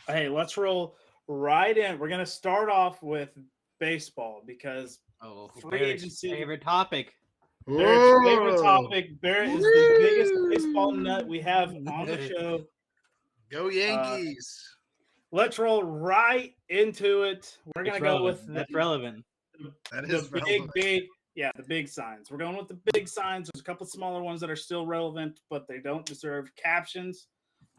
Hey, let's roll right in. We're gonna start off with baseball because Oh, free Barrett's agency. favorite topic. Barrett's favorite Whoa! topic. Barrett is the biggest baseball nut Woo! we have on the show. Go Uh, Yankees! let's roll right into it. We're It's gonna go with relevant. That's relevant. That the is relevant. the big signs. We're going with the big signs. There's a couple smaller ones that are still relevant, but they don't deserve captions,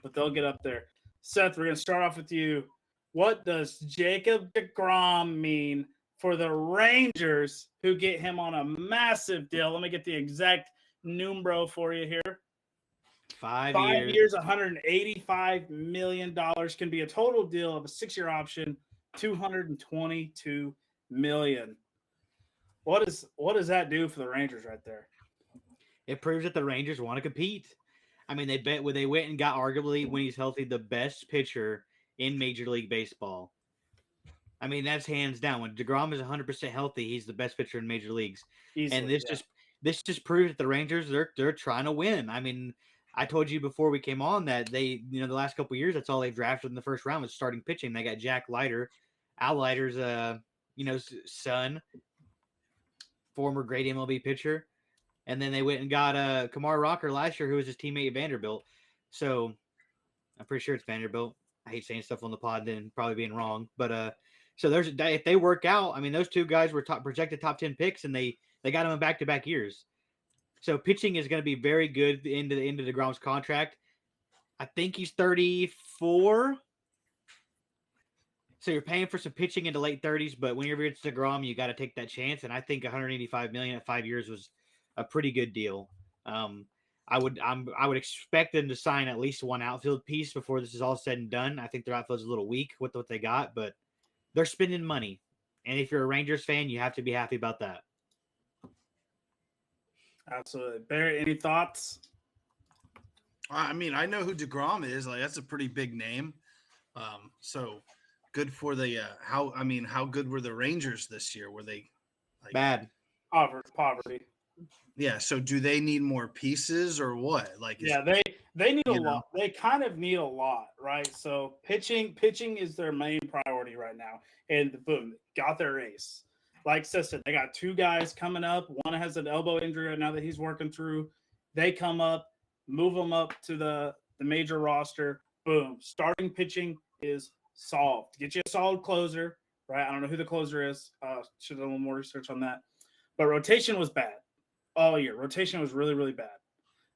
but they'll get up there. Seth, we're gonna start off with you. What does Jacob DeGrom mean for the Rangers who get him on a massive deal? Let me get the exact numero for you here. 5 5 years. years, $185 million can be a total deal of a 6-year option, $222 million. What does that do for the Rangers right there? It proves that the Rangers want to compete. I mean, they went and got arguably, when he's healthy, the best pitcher in Major League Baseball. I mean, that's hands down. When DeGrom is 100% healthy, he's the best pitcher in Major Leagues. Easily, And this just proves that the Rangers they're trying to win. I mean, I told you before we came on that they, the last couple of years, that's all they've drafted in the first round was starting pitching. They got Jack Leiter, Al Leiter's son, former great MLB pitcher. And then they went and got Kamar Rocker last year, who was his teammate at Vanderbilt. So I'm pretty sure it's Vanderbilt. I hate saying stuff on the pod and probably being wrong. But so if they work out, I mean, those two guys were projected top 10 picks, and they got them in back-to-back years. So pitching is going to be very good into DeGrom's contract. I think he's 34. So you're paying for some pitching into late 30s, but whenever it's DeGrom, you got to take that chance. And I think $185 million at 5 years was a pretty good deal. I would expect them to sign at least one outfield piece before this is all said and done. I think their outfield's a little weak with what they got, but they're spending money. And if you're a Rangers fan, you have to be happy about that. Absolutely. Barry, any thoughts? I mean, I know who DeGrom is. Like, that's a pretty big name. So good for the how good were the Rangers this year? Were they bad? Poverty. Yeah. So do they need more pieces or what? They need a lot. They kind of need a lot, right? So pitching is their main priority right now. And boom, got their ace. Like Seth, they got 2 guys coming up. One has an elbow injury right now that he's working through. They come up, move them up to the major roster. Boom. Starting pitching is solved. Get you a solid closer, right? I don't know who the closer is. Should have done a little more research on that. But rotation was bad all year. Rotation was really, really bad.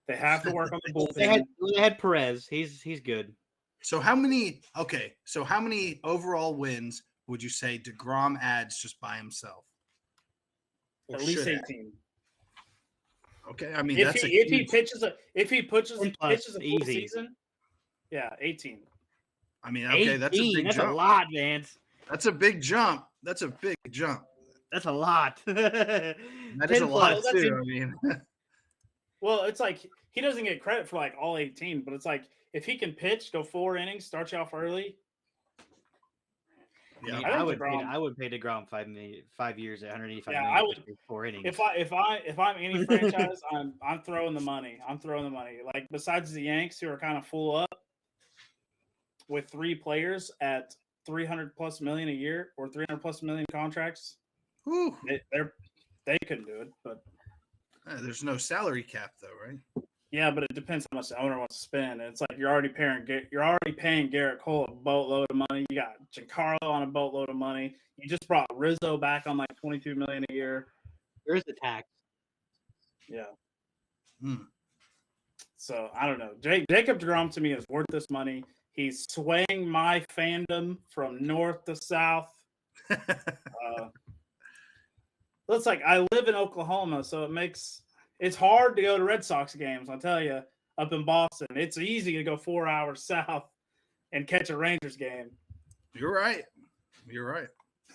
They have to work on the bullpen. They had Perez. He's good. So how many overall wins would you say DeGrom adds just by himself? At least 18. Okay, I mean if he pitches a full easy season, yeah, 18. I mean, okay, 18, that's a big jump. That's a lot, Vance. That's a big jump. That's a lot. That is a lot too. I mean, well, it's like he doesn't get credit for like all 18, but it's like if he can pitch, go 4 innings, start you off early. Yeah, I would pay DeGrom 5 years at 185 million. I would 4 innings. If I'm any franchise, I'm throwing the money. Like besides the Yanks, who are kind of full up with 3 players at $300+ million a year or $300+ million contracts. They couldn't do it, but there's no salary cap though, right? Yeah, but it depends how much the owner wants to spend. It's like you're already paying Garrett Cole a boatload of money. You got Giancarlo on a boatload of money. You just brought Rizzo back on like $22 million a year. There's the tax. Yeah. So I don't know. Jacob DeGrom to me is worth this money. He's swaying my fandom from north to south. Looks like I live in Oklahoma, so it's hard to go to Red Sox games, I'll tell you, up in Boston. It's easy to go 4 hours south and catch a Rangers game. You're right.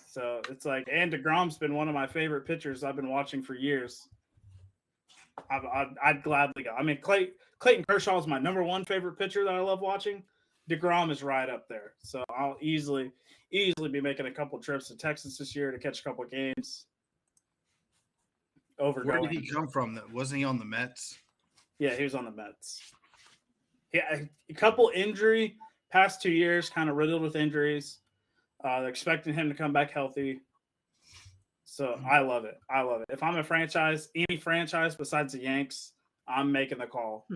So it's like, and DeGrom's been one of my favorite pitchers I've been watching for years. I'd gladly go. I mean, Clayton Kershaw is my number 1 favorite pitcher that I love watching. DeGrom is right up there. So I'll easily be making a couple trips to Texas this year to catch a couple games. Where did he come from? Wasn't he on the Mets? Yeah, he was on the Mets. Yeah, a couple injury past 2 years kind of riddled with injuries. They're expecting him to come back healthy. So I love it. I love it. If I'm a franchise, any franchise besides the Yanks, I'm making the call.